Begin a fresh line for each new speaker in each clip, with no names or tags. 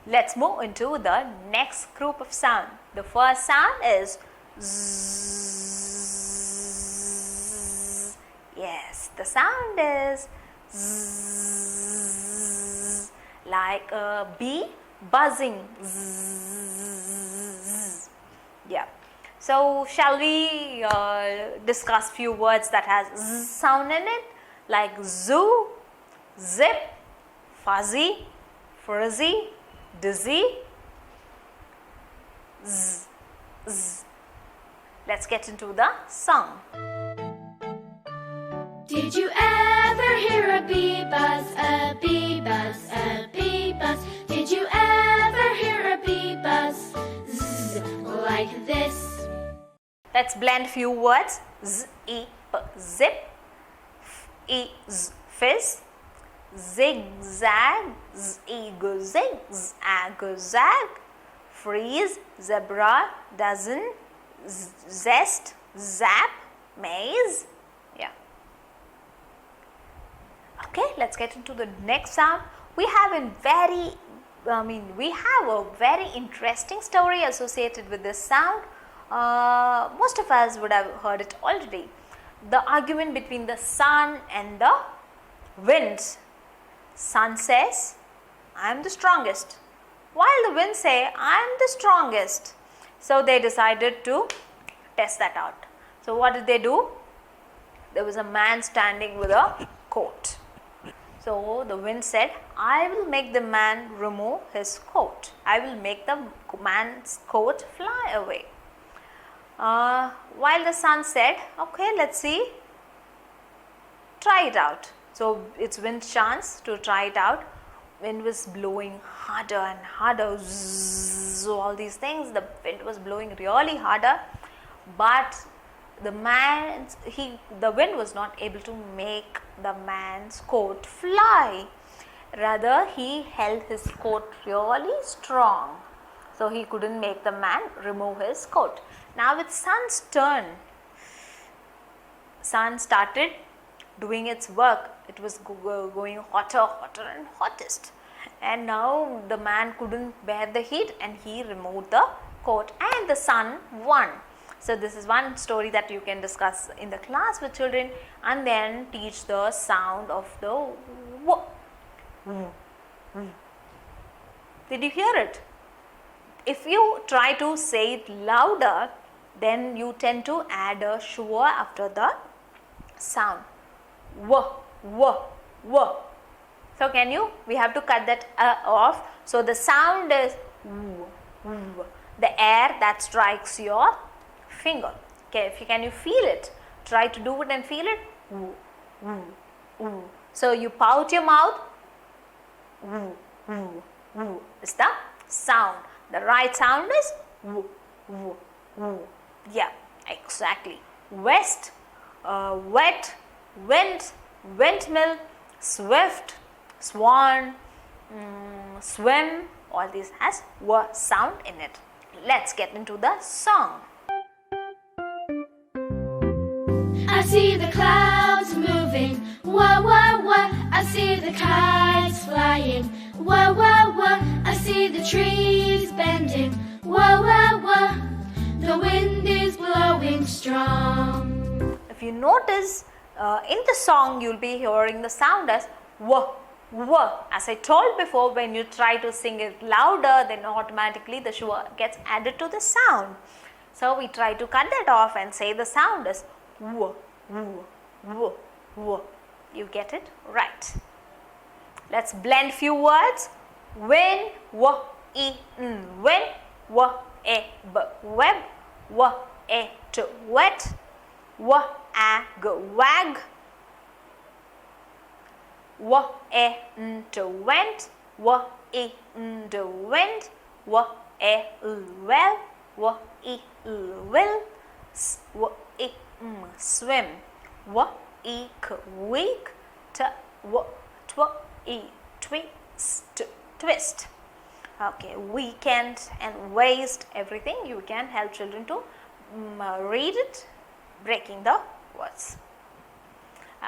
Let's move into the next group of sound. The first sound is zzz. Yes, the sound is zzz, like a bee buzzing. Zzz. Yeah. So shall we discuss few words that has z sound in it, like zoo, zip, fuzzy, frizzy, dizzy, z, z. Let's get into the song.
Did you ever hear a bee buzz, a bee buzz, a bee buzz? Did you ever hear a bee buzz? Zzz, like this.
Let's blend few words. Z, e, p, zip, f, e, z, fizz, zigzag, z, e, go, zig, z, a, go, zag, freeze, zebra, dozen, zest, zap, maze. Yeah. Okay, let's get into the next sound. We have a very interesting story associated with this sound. Most of us would have heard it already. The argument between the sun and the wind. Sun says, I am the strongest, while the wind say, I am the strongest. So they decided to test that out. So what did they do? There was a man standing with a coat. So the wind said, I will make the man remove his coat. I will make the man's coat fly away. While the sun said, okay, let's see, try it out. So it's wind's chance to try it out. Wind was blowing harder and harder, zzz, all these things. The wind was blowing really harder, but the wind was not able to make the man's coat fly. Rather, he held his coat really strong. So he couldn't make the man remove his coat. Now it's sun's turn. Sun started doing its work. It was going hotter and hottest. And now the man couldn't bear the heat and he removed the coat and the sun won. So this is one story that you can discuss in the class with children and then teach the sound of the w. Did you hear it? If you try to say it louder, then you tend to add a schwa after the sound. W, w, w. So we have to cut that off. So the sound is w, w. The air that strikes your finger. Okay, can you feel it? Try to do it and feel it. W, w, w. So you pout your mouth. W, w, w is the sound. The right sound is w, w, w. Yeah, exactly. West, wet, wind, windmill, swift, swan, swim, all these has w sound in it. Let's get into the song.
I see the clouds moving, wah wah wah. I see the kites flying, wah wah wah. I see the trees bending, wah wah wah. The wind is blowing strong.
If you notice, in the song you'll be hearing the sound as w, w. As I told before, when you try to sing it louder, then automatically the schwa gets added to the sound. So we try to cut that off and say the sound as w, w, w, w. You get it? Right. Let's blend few words. Win, w, e, n, win, w, e, b, web, w, e, to wet, w, a, g, wag, w, e, n, to went, w, e, n, to wind, w, e, l, well, w, e, l, will, w, e, m, swim, w, e, k, weak, t, w, tw, e, twist, twist. Okay, weekend and waste, everything you can help children to read it, breaking the words.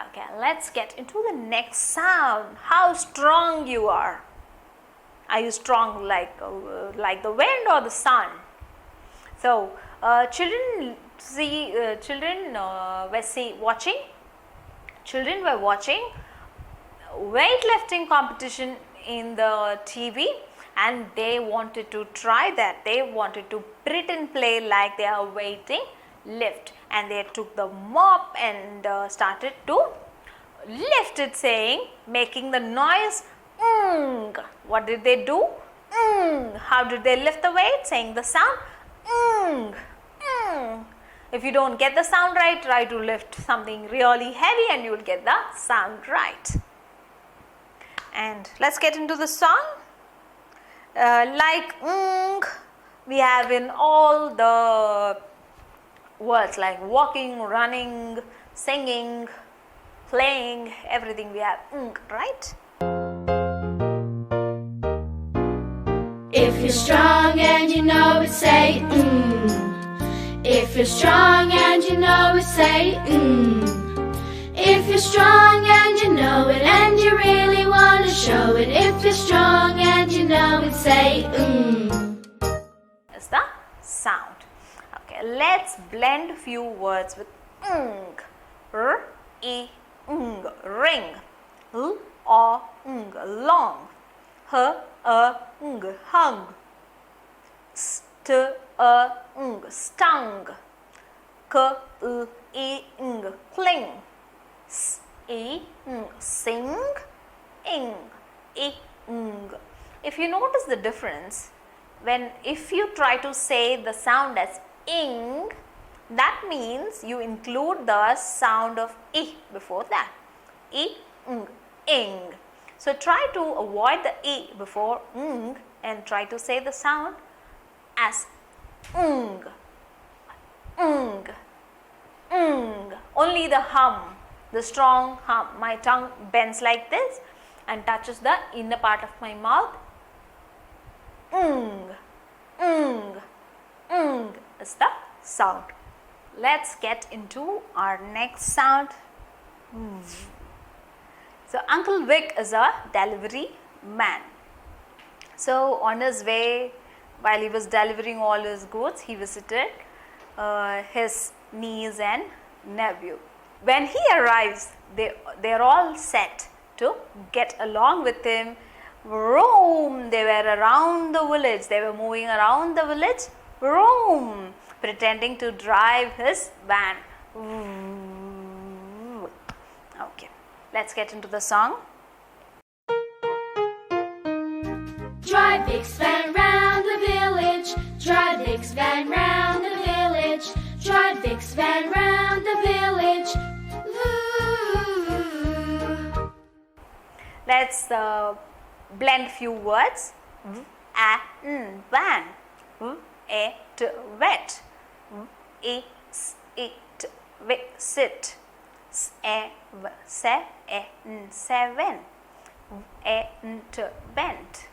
Okay, let's get into the next sound. How strong you are. Are you strong like the wind or the sun? So children were watching weightlifting competition in the TV, and they wanted to try that. They wanted to pretend play like they are weighting lift, and they took the mop and started to lift it, making the noise ng. What did they do? Ng. How did they lift the weight? Saying the sound ng. Ng. If you don't get the sound right, try to lift something really heavy and you will get the sound right. And let's get into the song. Like we have in all the words like walking, running, singing, playing, everything we have right?
If you're strong and you know it, say If you're strong and you know it, say If you're strong and you know it and you really want to show it, if you're strong and you know it, say
Is the sound. Okay, let's blend few words with r, e, ring, l, o, long, h, hung, st, stung, k, e, cling, s, e, sing, ing, ing. If you notice the difference, if you try to say the sound as ing, that means you include the sound of e before that. E, ing. So try to avoid the e before and try to say the sound as only the hum, the strong hum. My tongue bends like this and touches the inner part of my mouth. Is the sound. Let's get into our next sound. So Uncle Vic is a delivery man. So on his way, while he was delivering all his goods, he visited his niece and nephew. When he arrives, they're all set to get along with him. Roam! They were around the village. They were moving around the village. Roam! Pretending to drive his van. Okay, let's get into the song.
Drive Vic's van round the village. Drive Vic's van round the village. Drive Vic's van round the village.
Let's blend few words. Van. It wet. It sit. Seven. Bent.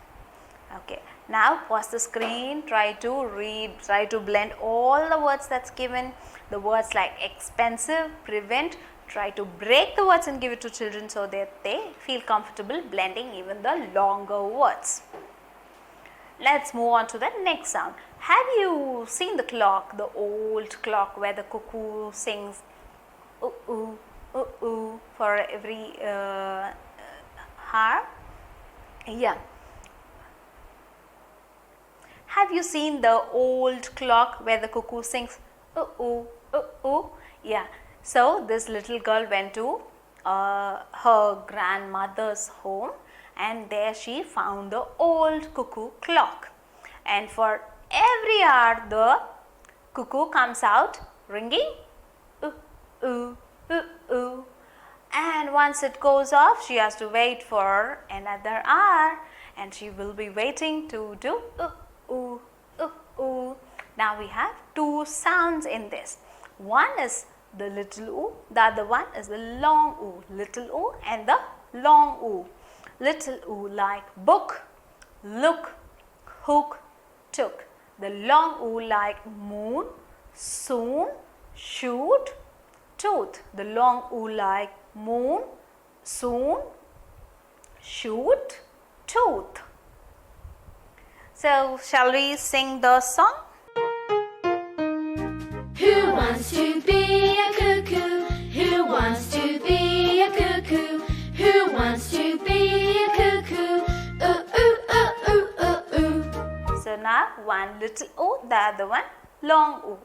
Okay, now pause the screen, try to read, try to blend all the words that's given. The words like expensive, prevent, try to break the words and give it to children so that they feel comfortable blending even the longer words. Let's move on to the next sound. Have you seen the clock, the old clock where the cuckoo sings ooh, ooh, ooh, ooh for every hour? Yeah. Have you seen the old clock where the cuckoo sings ooh, ooh, ooh, ooh? Yeah. So this little girl went to her grandmother's home, and there she found the old cuckoo clock. And for every hour the cuckoo comes out ringing ooh, ooh, ooh, ooh. And once it goes off, she has to wait for another hour, and she will be waiting to do ooh, ooh, ooh, ooh. Now we have two sounds in this. One is the little ooh, the other one is the long ooh. Little ooh and the long ooh. Little ooh like book, look, hook, took. The long ooh like moon, soon, shoot, tooth. The long ooh like moon, soon, shoot, tooth. So, shall we sing the song?
Who wants to be a cuckoo? Who wants to be a cuckoo? Who wants to be a cuckoo? Ooh, ooh, ooh, ooh, ooh, ooh.
So now one little O, the other one long O.